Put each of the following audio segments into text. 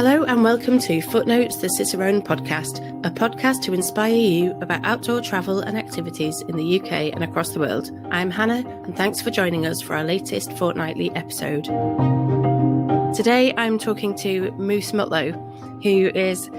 Hello and welcome to Footnotes, the Cicerone podcast, a podcast to inspire you about outdoor travel and activities in the UK and across the world. I'm Hannah, and thanks for joining us for our latest fortnightly episode. Today I'm talking to Moose Mutlow, who is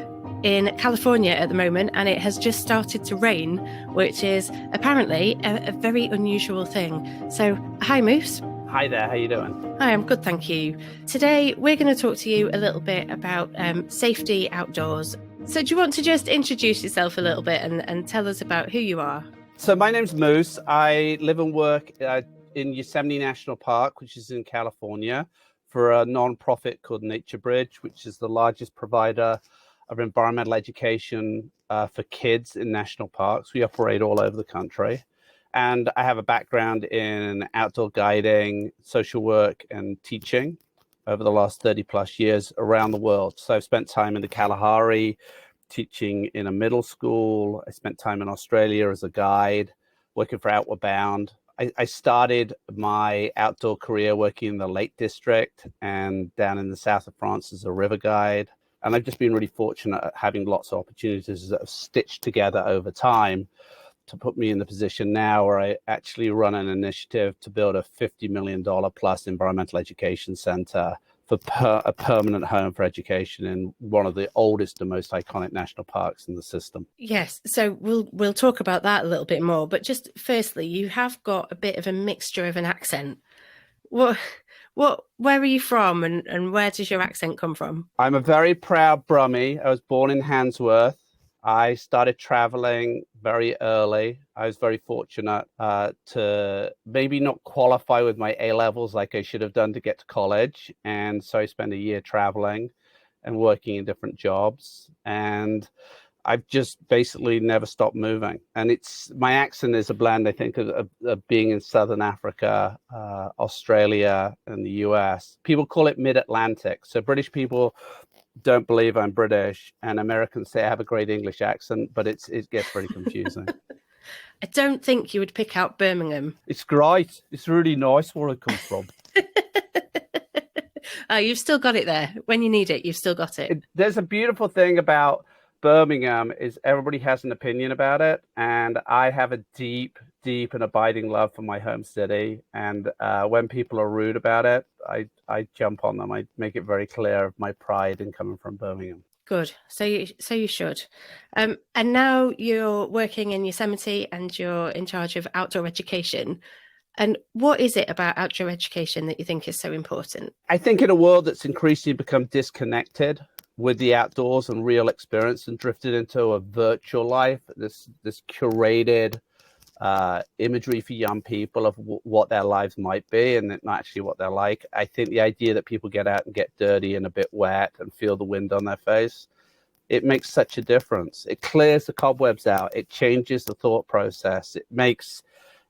in California at the moment, and it has just started to rain, which is apparently a very unusual thing. So, hi Moose. Hi there, how you doing? Hi, I'm good, thank you. Today, we're going to talk to you a little bit about safety outdoors. So do you want to just introduce yourself a little bit and tell us about who you are? So my name's Moose. I live and work in Yosemite National Park, which is in California, for a non-profit called Nature Bridge, which is the largest provider of environmental education for kids in national parks. We operate all over the country. And I have a background in outdoor guiding, social work, and teaching over the last 30 plus years around the world. So I've spent time in the Kalahari, teaching in a middle school. I spent time in Australia as a guide, working for Outward Bound. I started my outdoor career working in the Lake District and down in the south of France as a river guide. And I've just been really fortunate at having lots of opportunities that have stitched together over time to put me in the position now where I actually run an initiative to build a $50 million plus environmental education center for a permanent home for education in one of the oldest and most iconic national parks in the system. Yes, so we'll talk about that a little bit more. But just firstly, you have got a bit of a mixture of an accent. Where are you from and where does your accent come from? I'm a very proud Brummie. I was born in Handsworth. I started traveling very early. I was very fortunate to maybe not qualify with my A-levels like I should have done to get to college. And so I spent a year traveling and working in different jobs. And I've just basically never stopped moving. And my accent is a blend, I think, of being in Southern Africa, Australia, and the US. People call it mid-Atlantic. So British people don't believe I'm British, and Americans say I have a great English accent, but it gets very confusing. I don't think you would pick out Birmingham. It's great. It's really nice where I come from. Oh, you've still got it there. When you need it, you've still got it. There's a beautiful thing about Birmingham is everybody has an opinion about it, and I have a deep and abiding love for my home city. And when people are rude about it, I jump on them. I make it very clear of my pride in coming from Birmingham. Good. So you should. And now you're working in Yosemite and you're in charge of outdoor education. And what is it about outdoor education that you think is so important? I think in a world that's increasingly become disconnected with the outdoors and real experience and drifted into a virtual life, this curated imagery for young people of what their lives might be and not actually what they're like. I think the idea that people get out and get dirty and a bit wet and feel the wind on their face, it makes such a difference. It clears the cobwebs out. It changes the thought process. It makes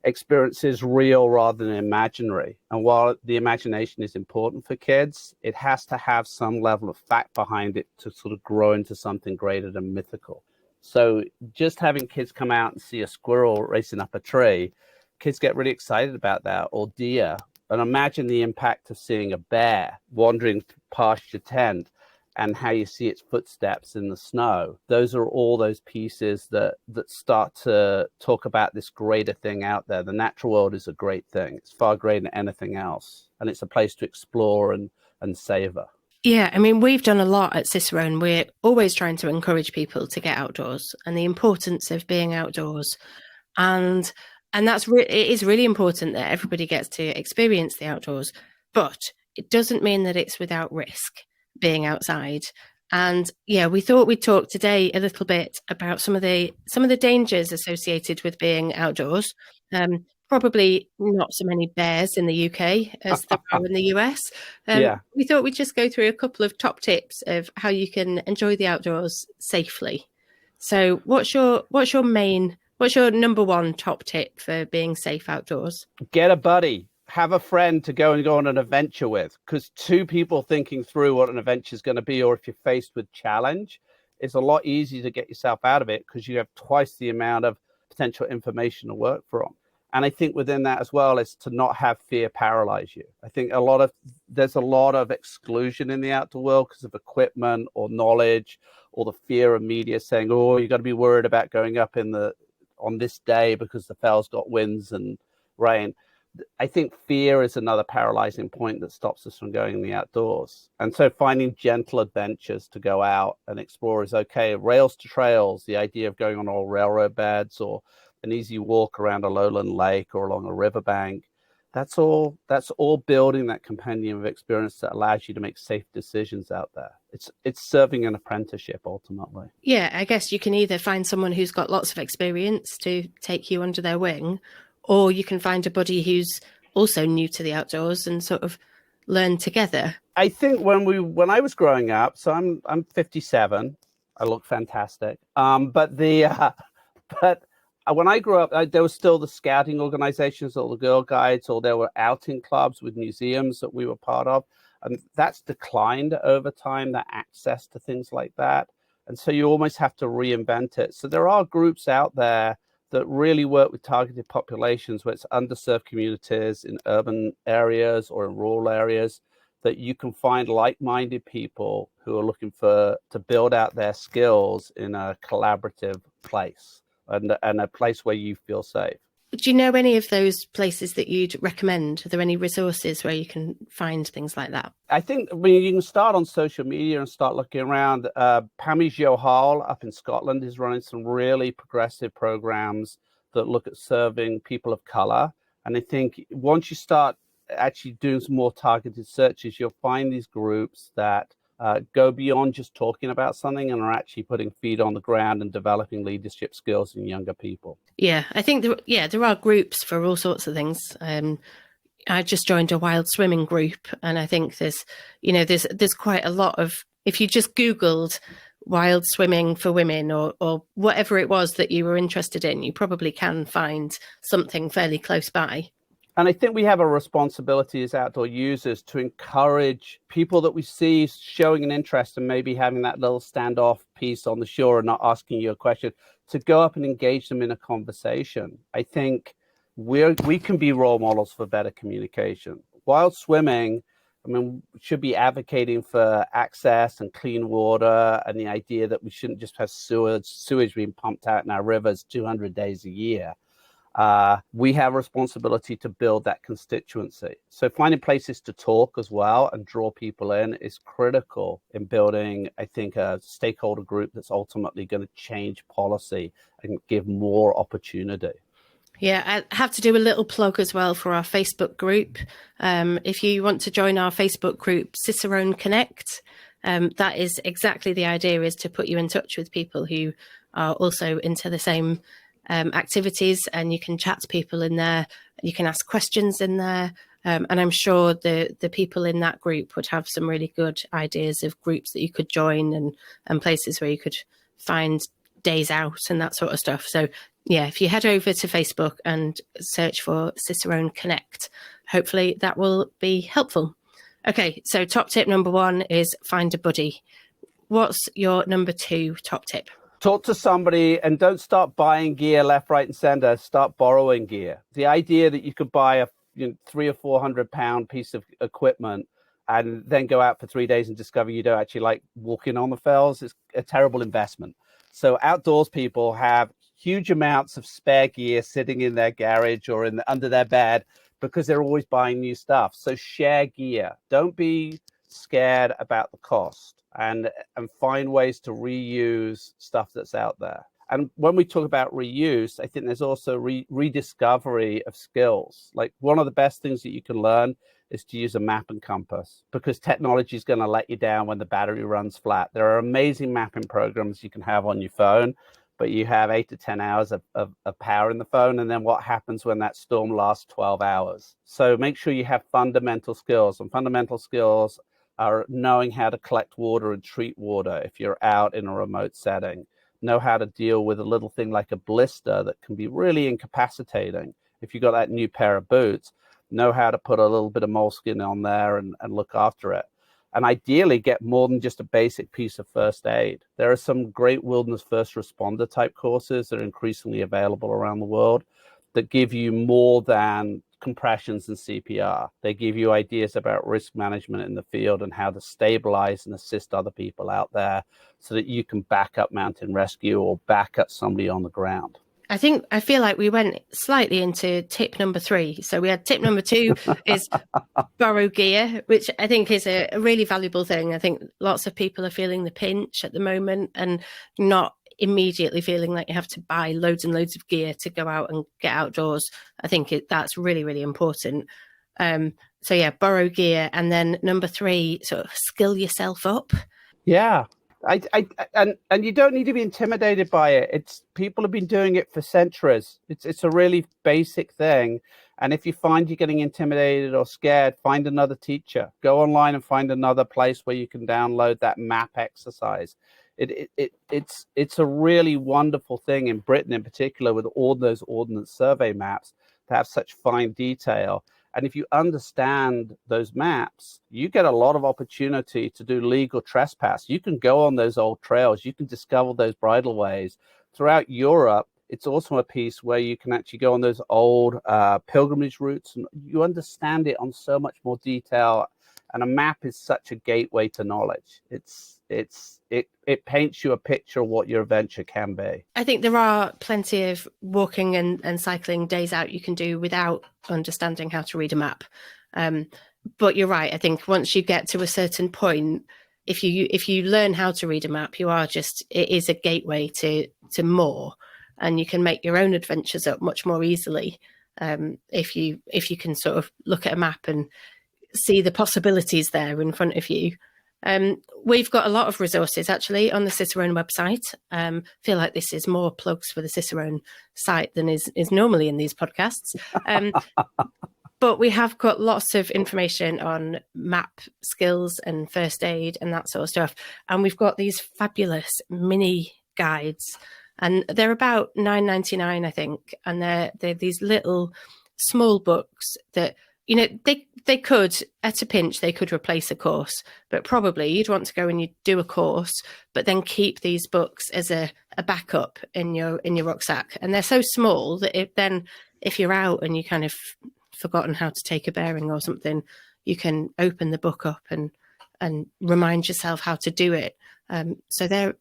experiences real rather than imaginary. And while the imagination is important for kids, it has to have some level of fact behind it to sort of grow into something greater than mythical. So just having kids come out and see a squirrel racing up a tree, kids get really excited about that, or deer. And imagine the impact of seeing a bear wandering past your tent and how you see its footsteps in the snow. Those are all those pieces that start to talk about this greater thing out there. The natural world is a great thing. It's far greater than anything else. And it's a place to explore and savor. Yeah, I mean, we've done a lot at Cicerone. We're always trying to encourage people to get outdoors and the importance of being outdoors. And it is really important that everybody gets to experience the outdoors, but it doesn't mean that it's without risk being outside. And yeah, we thought we'd talk today a little bit about some of the dangers associated with being outdoors. Probably not so many bears in the UK as there are in the US. We thought we'd just go through a couple of top tips of how you can enjoy the outdoors safely. So what's your number one top tip for being safe outdoors? Get a buddy. Have a friend to go on an adventure with, because two people thinking through what an adventure is going to be, or if you're faced with challenge, it's a lot easier to get yourself out of it because you have twice the amount of potential information to work from. And I think within that as well is to not have fear paralyze you. I think there's a lot of exclusion in the outdoor world because of equipment or knowledge, or the fear of media saying, oh, you got to be worried about going up on this day because the fell's got winds and rain. I think fear is another paralyzing point that stops us from going in the outdoors. And so finding gentle adventures to go out and explore is okay. Rails to trails, the idea of going on old railroad beds or an easy walk around a lowland lake or along a riverbank, that's all building that compendium of experience that allows you to make safe decisions out there. It's serving an apprenticeship ultimately. Yeah, I guess you can either find someone who's got lots of experience to take you under their wing, or you can find a buddy who's also new to the outdoors and sort of learn together. I think when I was growing up, so I'm 57, I look fantastic. But when I grew up, there was still the scouting organizations or the Girl Guides, or there were outing clubs with museums that we were part of. And that's declined over time, that access to things like that. And so you almost have to reinvent it. So there are groups out there that really work with targeted populations where it's underserved communities in urban areas or in rural areas, that you can find like-minded people who are looking to build out their skills in a collaborative place and a place where you feel safe. Do you know any of those places that you'd recommend? Are there any resources where you can find things like that? I think you can start on social media and start looking around. Pammy Johal up in Scotland is running some really progressive programs that look at serving people of color. And I think once you start actually doing some more targeted searches, you'll find these groups that go beyond just talking about something and are actually putting feet on the ground and developing leadership skills in younger people. Yeah, I think there are groups for all sorts of things. I just joined a wild swimming group, and I think there's quite a lot of, if you just Googled wild swimming for women or whatever it was that you were interested in, you probably can find something fairly close by. And I think we have a responsibility as outdoor users to encourage people that we see showing an interest and maybe having that little standoff piece on the shore and not asking you a question, to go up and engage them in a conversation. I think we can be role models for better communication. Wild swimming, should be advocating for access and clean water, and the idea that we shouldn't just have sewage being pumped out in our rivers 200 days a year. We have a responsibility to build that constituency. So finding places to talk as well and draw people in is critical in building, I think, a stakeholder group that's ultimately going to change policy and give more opportunity. Yeah, I have to do a little plug as well for our Facebook group. If you want to join our Facebook group, Cicerone Connect, that is exactly the idea, is to put you in touch with people who are also into the same activities, and you can chat to people in there, you can ask questions in there, and I'm sure the people in that group would have some really good ideas of groups that you could join and places where you could find days out and that sort of stuff. So yeah, if you head over to Facebook and search for Cicerone Connect, hopefully that will be helpful. Okay, so top tip number 1 is find a buddy. What's your number 2 top tip? Talk to somebody and don't start buying gear left, right, and center. Start borrowing gear. The idea that you could buy a 300 or 400 pound piece of equipment and then go out for 3 days and discover you don't actually like walking on the fells is a terrible investment. So outdoors people have huge amounts of spare gear sitting in their garage or under their bed because they're always buying new stuff. So share gear. Don't be scared about the cost, and find ways to reuse stuff that's out there. And when we talk about reuse, I think there's also rediscovery of skills. Like, one of the best things that you can learn is to use a map and compass, because technology is going to let you down when the battery runs flat. There are amazing mapping programs you can have on your phone, but you have 8 to 10 hours of power in the phone. And then what happens when that storm lasts 12 hours? So make sure you have fundamental skills, and fundamental skills are knowing how to collect water and treat water if you're out in a remote setting. Know how to deal with a little thing like a blister that can be really incapacitating. If you've got that new pair of boots, know how to put a little bit of moleskin on there and look after it. And ideally get more than just a basic piece of first aid. There are some great wilderness first responder type courses that are increasingly available around the world. that give you more than compressions and CPR. They give you ideas about risk management in the field and how to stabilize and assist other people out there so that you can back up mountain rescue or back up somebody on the ground. I feel like we went slightly into tip number 3. So we had tip number 2 is borrow gear, which I think is a really valuable thing. I think lots of people are feeling the pinch at the moment and not immediately feeling like you have to buy loads and loads of gear to go out and get outdoors. I think that's really, really important. So yeah, borrow gear. And then number 3, sort of skill yourself up. Yeah. And you don't need to be intimidated by it. It's people have been doing it for centuries. It's a really basic thing. And if you find you're getting intimidated or scared, find another teacher. Go online and find another place where you can download that map exercise. It's a really wonderful thing in Britain in particular with all those ordnance survey maps to have such fine detail. And if you understand those maps, you get a lot of opportunity to do legal trespass. You can go on those old trails. You can discover those bridleways. Throughout Europe, it's also a piece where you can actually go on those old pilgrimage routes. And you understand it on so much more detail. And a map is such a gateway to knowledge. It paints you a picture of what your adventure can be. I think there are plenty of walking and cycling days out you can do without understanding how to read a map. But you're right. I think once you get to a certain point, if you learn how to read a map, it is a gateway to more, and you can make your own adventures up much more easily. If you can sort of look at a map and see the possibilities there in front of you. We've got a lot of resources actually on the Cicerone website. Feel like this is more plugs for the Cicerone site than is normally in these podcasts. But we have got lots of information on map skills and first aid and that sort of stuff. And we've got these fabulous mini guides, and they're about $9.99, I think. And they're these little small books that, you know, they could, at a pinch, they could replace a course, but probably you'd want to go and you'd do a course, but then keep these books as a backup in your rucksack. And they're so small that if you're out and you kind of forgotten how to take a bearing or something, you can open the book up and remind yourself how to do it. So they're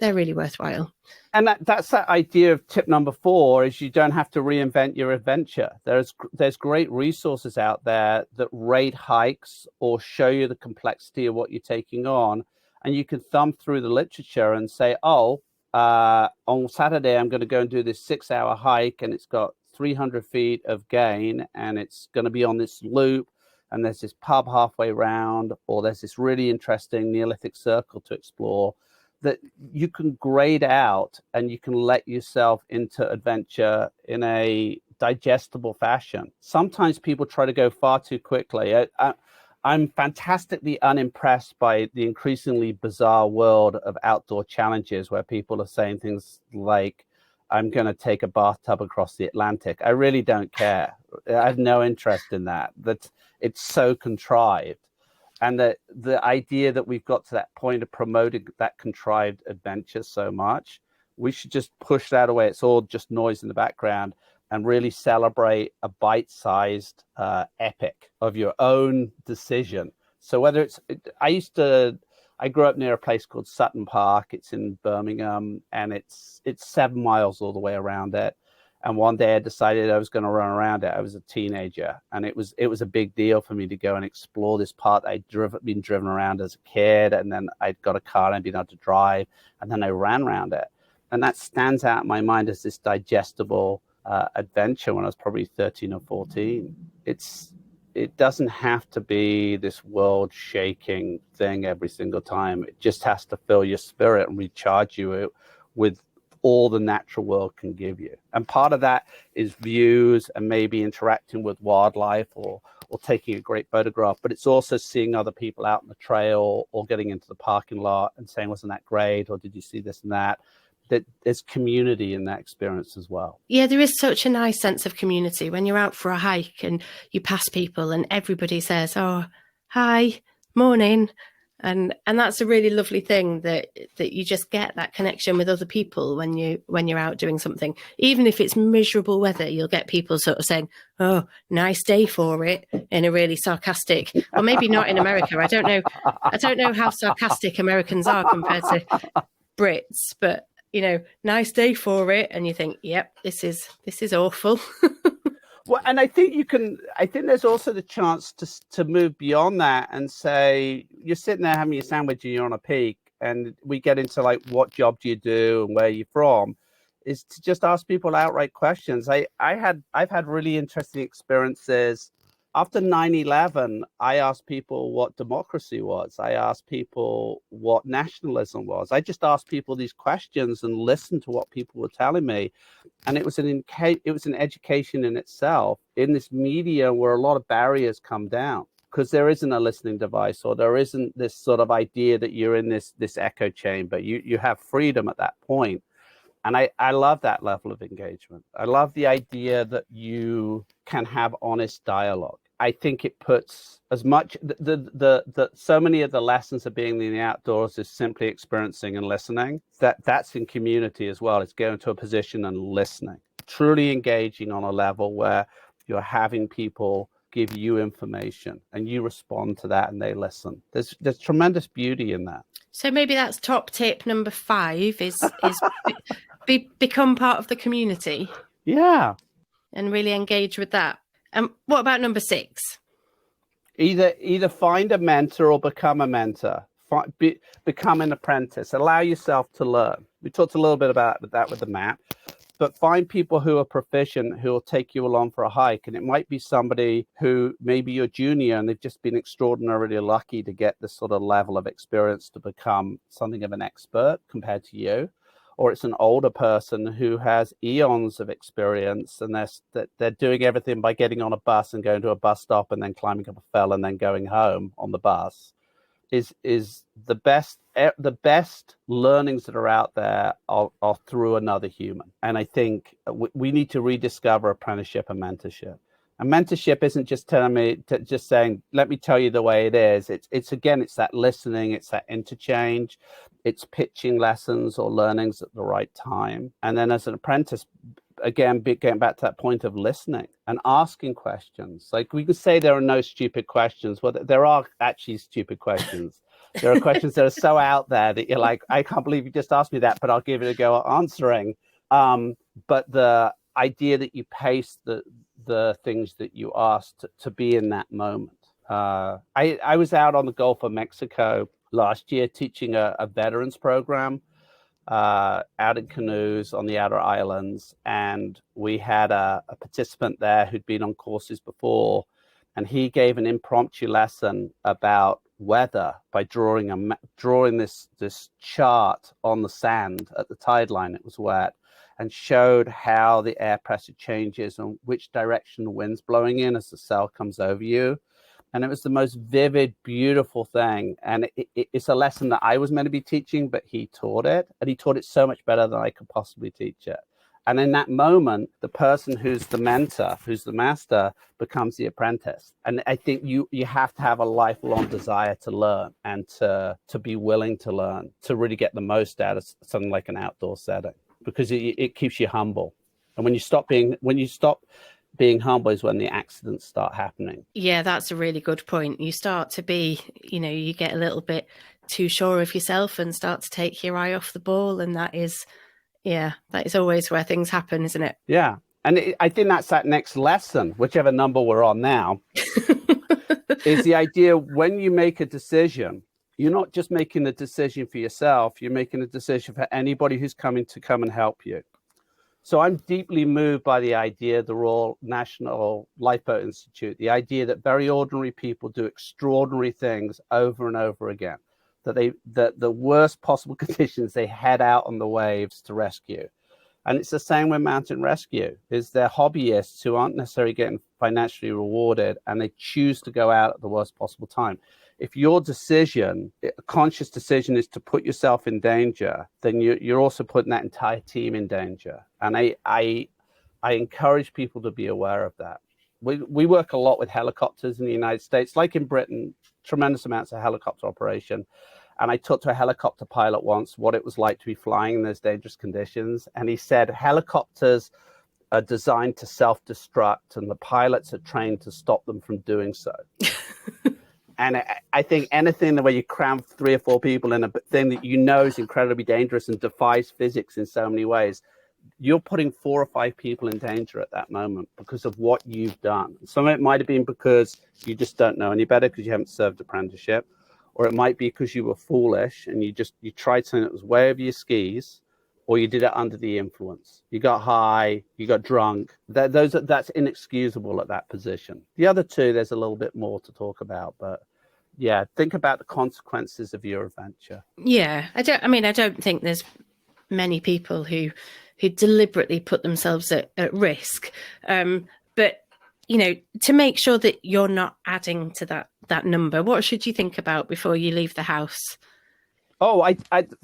really worthwhile. And that's that idea of tip number 4 is you don't have to reinvent your adventure. There's great resources out there that rate hikes or show you the complexity of what you're taking on. And you can thumb through the literature and say, on Saturday, I'm going to go and do this 6-hour hike, and it's got 300 feet of gain, and it's going to be on this loop, and there's this pub halfway round, or there's this really interesting Neolithic circle to explore, that you can grade out and you can let yourself into adventure in a digestible fashion. Sometimes people try to go far too quickly. I'm fantastically unimpressed by the increasingly bizarre world of outdoor challenges where people are saying things like, I'm going to take a bathtub across the Atlantic. I really don't care. I have no interest in that. It's so contrived. And the idea that we've got to that point of promoting that contrived adventure so much, we should just push that away. It's all just noise in the background, and really celebrate a bite-sized epic of your own decision. So whether I grew up near a place called Sutton Park. It's in Birmingham, and it's 7 miles all the way around it. And one day I decided I was going to run around it. I was a teenager, and it was a big deal for me to go and explore this part I'd been driven around as a kid, and then I'd got a car and I'd been able to drive, and then I ran around it. And that stands out in my mind as this digestible adventure when I was probably 13 or 14. It doesn't have to be this world-shaking thing every single time. It just has to fill your spirit and recharge you with all the natural world can give you. And part of that is views and maybe interacting with wildlife or taking a great photograph, but it's also seeing other people out on the trail or getting into the parking lot and saying, wasn't that great? Or did you see this and that? That there's community in that experience as well. Yeah, there is such a nice sense of community when you're out for a hike and you pass people and everybody says, oh, hi, morning. And that's a really lovely thing, that you just get that connection with other people when you're out doing something. Even if it's miserable weather, you'll get people sort of saying, "Oh, nice day for it," in a really sarcastic, or maybe not in America. I don't know how sarcastic Americans are compared to Brits, but nice day for it, and you think, "Yep, this is awful." Well, and I think there's also the chance to move beyond that and say, you're sitting there having your sandwich and you're on a peak, and we get into like, what job do you do and where you're from, is to just ask people outright questions. I've had really interesting experiences. After 9/11, I asked people what democracy was. I asked people what nationalism was. I just asked people these questions and listened to what people were telling me. And it was an education in itself in this media where a lot of barriers come down, because there isn't a listening device, or there isn't this sort of idea that you're in this echo chamber. You have freedom at that point. And I love that level of engagement. I love the idea that you can have honest dialogue. I think it puts as much the so many of the lessons of being in the outdoors is simply experiencing and listening. That's in community as well. It's going to a position and listening, truly engaging on a level where you're having people give you information and you respond to that and they listen. There's tremendous beauty in that. So maybe that's top tip number 5 is become part of the community. Yeah. And really engage with that. And what about number 6? Either find a mentor or become a mentor. Become an apprentice. Allow yourself to learn. We talked a little bit about that with the map. But find people who are proficient, who will take you along for a hike. And it might be somebody who maybe you're junior and they've just been extraordinarily lucky to get this sort of level of experience to become something of an expert compared to you. Or it's an older person who has eons of experience and they're doing everything by getting on a bus and going to a bus stop and then climbing up a fell and then going home on the bus. Is the best learnings that are out there are through another human. And I think we need to rediscover apprenticeship and mentorship. And mentorship isn't just saying, let me tell you the way it is. It's that listening, it's that interchange, it's pitching lessons or learnings at the right time. And then as an apprentice, again, getting back to that point of listening and asking questions. Like, we can say there are no stupid questions. Well, there are actually stupid questions. There are questions that are so out there that you're like, I can't believe you just asked me that, but I'll give it a go at answering. But the idea that you pace the things that you asked to be in that moment. I was out on the Gulf of Mexico last year teaching a veterans program out in canoes on the outer islands, and we had a participant there who'd been on courses before, and he gave an impromptu lesson about weather by drawing this chart on the sand at the tide line. It was wet, and showed how the air pressure changes and which direction the wind's blowing in as the cell comes over you. And it was the most vivid, beautiful thing. And it's a lesson that I was meant to be teaching, but he taught it. And he taught it so much better than I could possibly teach it. And in that moment, the person who's the mentor, who's the master, becomes the apprentice. And I think you have to have a lifelong desire to learn and to be willing to learn, to really get the most out of something like an outdoor setting, because it keeps you humble. And when you stop being humble is when the accidents start happening. Yeah, that's a really good point. You start to be, you get a little bit too sure of yourself and start to take your eye off the ball. And that is always where things happen, isn't it? Yeah. And I think that's that next lesson, whichever number we're on now, is the idea when you make a decision, you're not just making a decision for yourself, you're making a decision for anybody who's coming to come and help you. So I'm deeply moved by the idea of the Royal National Lifeboat Institute, the idea that very ordinary people do extraordinary things over and over again, that the worst possible conditions, they head out on the waves to rescue. And it's the same with mountain rescue, is they're hobbyists who aren't necessarily getting financially rewarded, and they choose to go out at the worst possible time. If your decision, a conscious decision, is to put yourself in danger, then you're also putting that entire team in danger. And I encourage people to be aware of that. We work a lot with helicopters in the United States, like in Britain. tremendous amounts of helicopter operation. And I talked to a helicopter pilot once what it was like to be flying in those dangerous conditions. And he said helicopters are designed to self-destruct and the pilots are trained to stop them from doing so. And I think anything the way you cram 3 or 4 people in a thing that you know is incredibly dangerous and defies physics in so many ways, you're putting 4 or 5 people in danger at that moment because of what you've done. Some of it might have been because you just don't know any better because you haven't served apprenticeship, or it might be because you were foolish and you tried something that was way over your skis, or you did it under the influence. You got high, you got drunk. That's inexcusable at that position. The other 2, there's a little bit more to talk about, but yeah, think about the consequences of your adventure. Yeah, I don't think there's many people who deliberately put themselves at risk. But, to make sure that you're not adding to that number, what should you think about before you leave the house? Oh,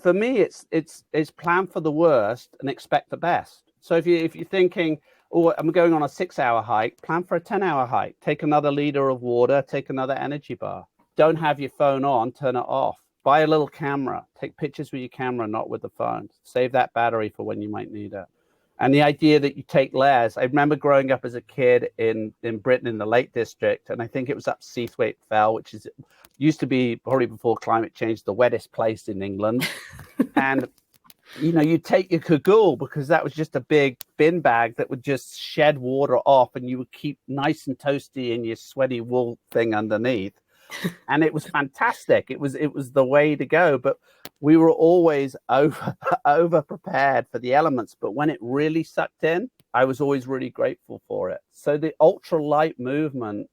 for me, it's plan for the worst and expect the best. So if you're thinking, oh, I'm going on a 6-hour hike, plan for a 10-hour hike. Take another liter of water, take another energy bar. Don't have your phone on, turn it off. Buy a little camera. Take pictures with your camera, not with the phone. Save that battery for when you might need it. And the idea that you take layers. I remember growing up as a kid in Britain in the Lake District, and I think it was up Seathwaite Fell, which used to be, probably before climate change, the wettest place in England. And you take your cagoule because that was just a big bin bag that would just shed water off, and you would keep nice and toasty in your sweaty wool thing underneath. And it was fantastic. It was the way to go. But we were always over prepared for the elements. But when it really sucked in, I was always really grateful for it. So the ultralight movement,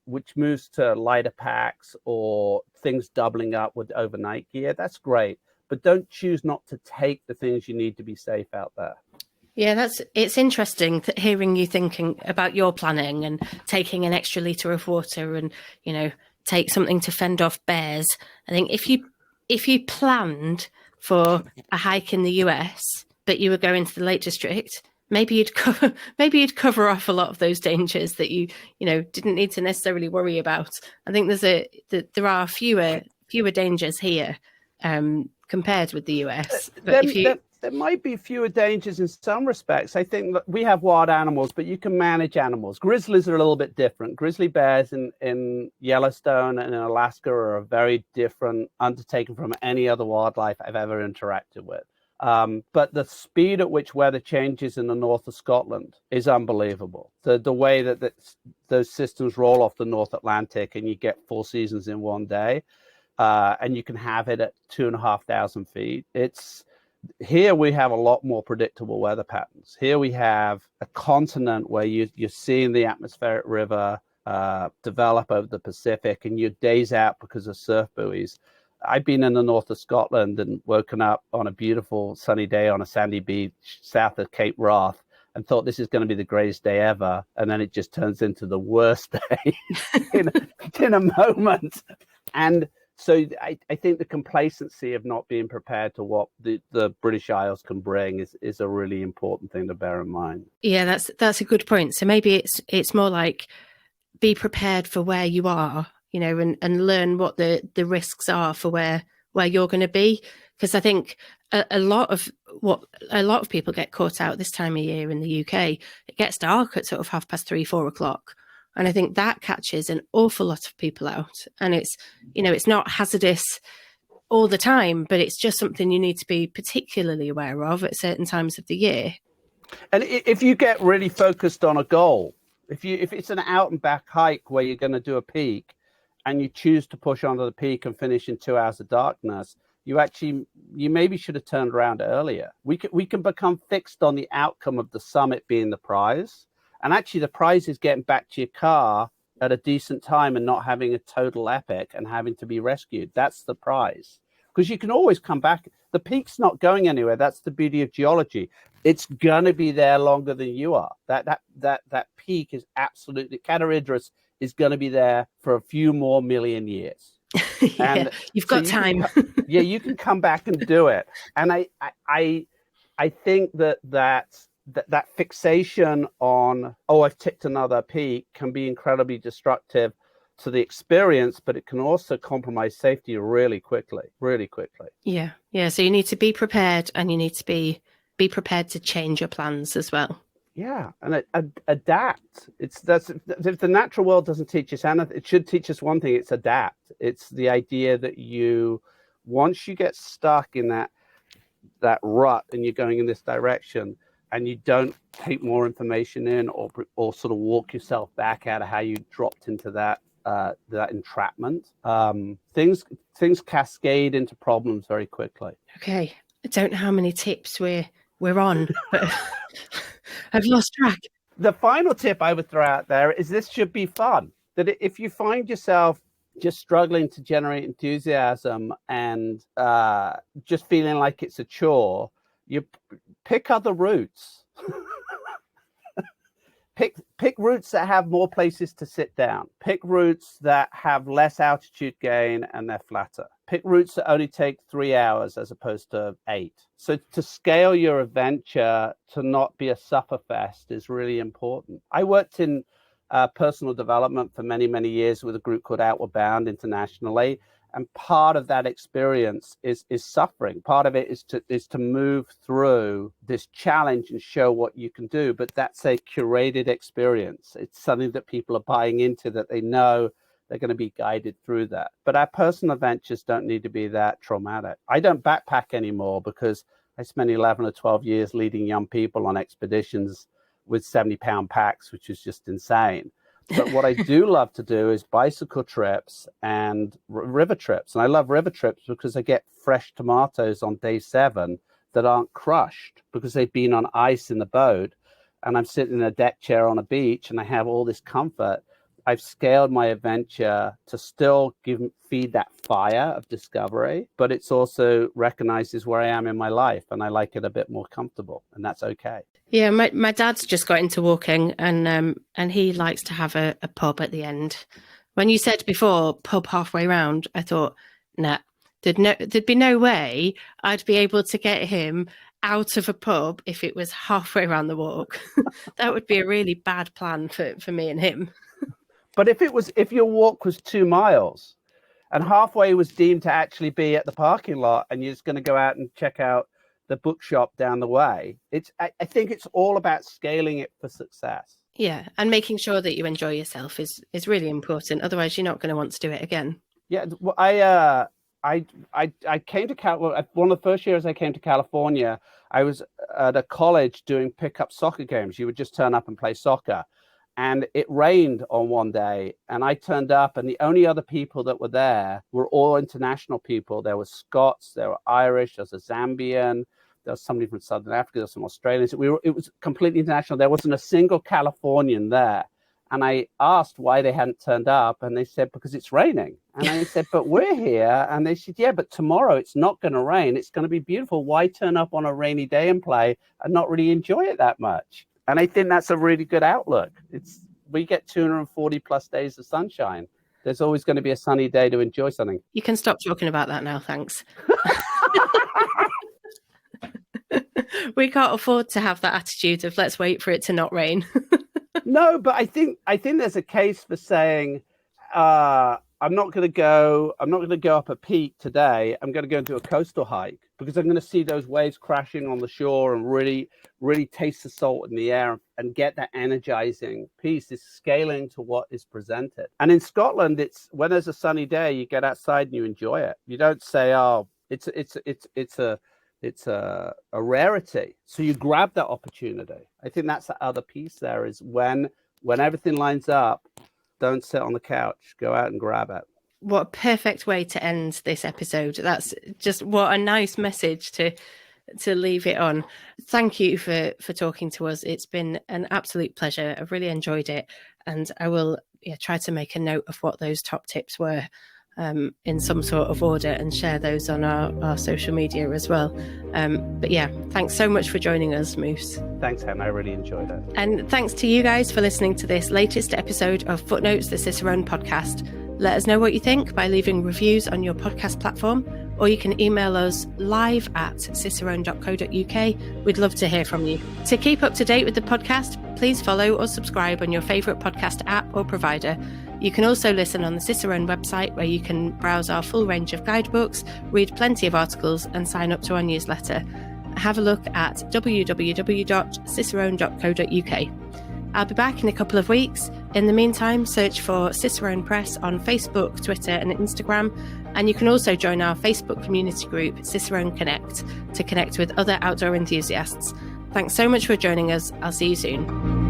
which moves to lighter packs or things doubling up with overnight gear, that's great. But don't choose not to take the things you need to be safe out there. Yeah, it's interesting hearing you thinking about your planning and taking an extra litre of water and, take something to fend off bears. I think if you planned for a hike in the US, but you were going to the Lake District, maybe you'd cover off a lot of those dangers that you didn't need to necessarily worry about. I think there are fewer dangers here compared with the US. But there might be fewer dangers in some respects. I think that we have wild animals, but you can manage animals. Grizzlies are a little bit different. Grizzly bears in Yellowstone and in Alaska are a very different undertaking from any other wildlife I've ever interacted with. But the speed at which weather changes in the north of Scotland is unbelievable. The way that those systems roll off the North Atlantic and you get 4 seasons in one day, and you can have it at 2,500 feet. Here we have a lot more predictable weather patterns. Here we have a continent where you're seeing the atmospheric river develop over the Pacific, and you're days out because of surf buoys. I've been in the north of Scotland and woken up on a beautiful sunny day on a sandy beach south of Cape Wrath and thought this is going to be the greatest day ever. And then it just turns into the worst day in a moment. And so I think the complacency of not being prepared to what the British Isles can bring is a really important thing to bear in mind. Yeah, that's a good point. So maybe it's more like be prepared for where you are, and learn what the risks are for where you're going to be. Because I think a lot of people get caught out this time of year in the UK. It gets dark at sort of 3:30, 4 o'clock. And I think that catches an awful lot of people out. And it's not hazardous all the time, but it's just something you need to be particularly aware of at certain times of the year. And if you get really focused on a goal, if it's an out and back hike where you're going to do a peak and you choose to push onto the peak and finish in 2 hours of darkness, you maybe should have turned around earlier. We can become fixed on the outcome of the summit being the prize. And actually, the prize is getting back to your car at a decent time and not having a total epic and having to be rescued. That's the prize. Because you can always come back. The peak's not going anywhere. That's the beauty of geology. It's going to be there longer than you are. That peak is absolutely... Cadair Idris is going to be there for a few more million years. And you've got time. You can come back and do it. And I think that fixation on, I've ticked another peak can be incredibly destructive to the experience, but it can also compromise safety really quickly. Yeah. So you need to be prepared, and you need to be prepared to change your plans as well. Yeah, and adapt. If the natural world doesn't teach us anything, it should teach us one thing. It's adapt. It's the idea that once you get stuck in that rut and you're going in this direction, and you don't take more information in, or sort of walk yourself back out of how you dropped into that entrapment, things cascade into problems very quickly. Okay, I don't know how many tips we're on, but I've lost track. The final tip I would throw out there is this should be fun. That if you find yourself just struggling to generate enthusiasm and just feeling like it's a chore, you pick other routes. Pick routes that have more places to sit down. Pick routes that have less altitude gain and they're flatter. Pick routes that only take 3 hours as opposed to 8. So to scale your adventure to not be a sufferfest is really important. I worked in personal development for many, many years with a group called Outward Bound internationally. And part of that experience is suffering. Part of it is to move through this challenge and show what you can do. But that's a curated experience. It's something that people are buying into, that they know they're going to be guided through that. But our personal adventures don't need to be that traumatic. I don't backpack anymore because I spent 11 or 12 years leading young people on expeditions with 70-pound packs, which is just insane. But what I do love to do is bicycle trips and river trips. And I love river trips because I get fresh tomatoes on day 7 that aren't crushed because they've been on ice in the boat. And I'm sitting in a deck chair on a beach and I have all this comfort. I've scaled my adventure to still feed that fire of discovery, but it's also recognizes where I am in my life, and I like it a bit more comfortable, and that's okay. Yeah, my dad's just got into walking, and he likes to have a pub at the end. When you said before pub halfway round, I thought, nah, there'd be no way I'd be able to get him out of a pub if it was halfway around the walk. That would be a really bad plan for me and him. But if your walk was 2 miles and halfway was deemed to actually be at the parking lot and you're just going to go out and check out the bookshop down the way, I think it's all about scaling it for success. Yeah, and making sure that you enjoy yourself is really important. Otherwise, you're not going to want to do it again. Yeah, well, I came to one of the first years I came to California, I was at a college doing pickup soccer games. You would just turn up and play soccer. And it rained on one day, and I turned up, and the only other people that were there were all international people. There were Scots, there were Irish, there was a Zambian, there was somebody from Southern Africa, there was some Australians. It was completely international. There wasn't a single Californian there. And I asked why they hadn't turned up, and they said, because it's raining. And I said, but we're here. And they said, yeah, but tomorrow it's not going to rain. It's going to be beautiful. Why turn up on a rainy day and play and not really enjoy it that much? And I think that's a really good outlook. We get 240 plus days of sunshine. There's always going to be a sunny day to enjoy something. You can stop talking about that now, thanks. We can't afford to have that attitude of let's wait for it to not rain. No, but I think there's a case for saying I'm not going to go up a peak today. I'm going to go and do a coastal hike because I'm going to see those waves crashing on the shore and really, really taste the salt in the air and get that energizing piece. Is scaling to what is presented. And in Scotland, it's when there's a sunny day, you get outside and you enjoy it. You don't say, oh, it's a rarity. So you grab that opportunity. I think that's the other piece there is when everything lines up, don't sit on the couch, go out and grab it. What a perfect way to end this episode. That's just what a nice message to leave it on. Thank you for talking to us. It's been an absolute pleasure. I've really enjoyed it. And I will try to make a note of what those top tips were in some sort of order and share those on our social media as well. But yeah, thanks so much for joining us, Moose. Thanks, Hen. I really enjoyed it. And thanks to you guys for listening to this latest episode of Footnotes, the Cicerone podcast. Let us know what you think by leaving reviews on your podcast platform, or you can email us live at cicerone.co.uk. We'd love to hear from you. To keep up to date with the podcast, please follow or subscribe on your favourite podcast app or provider. You can also listen on the Cicerone website, where you can browse our full range of guidebooks, read plenty of articles, and sign up to our newsletter. Have a look at www.cicerone.co.uk. I'll be back in a couple of weeks. In the meantime, search for Cicerone Press on Facebook, Twitter, and Instagram. And you can also join our Facebook community group, Cicerone Connect, to connect with other outdoor enthusiasts. Thanks so much for joining us. I'll see you soon.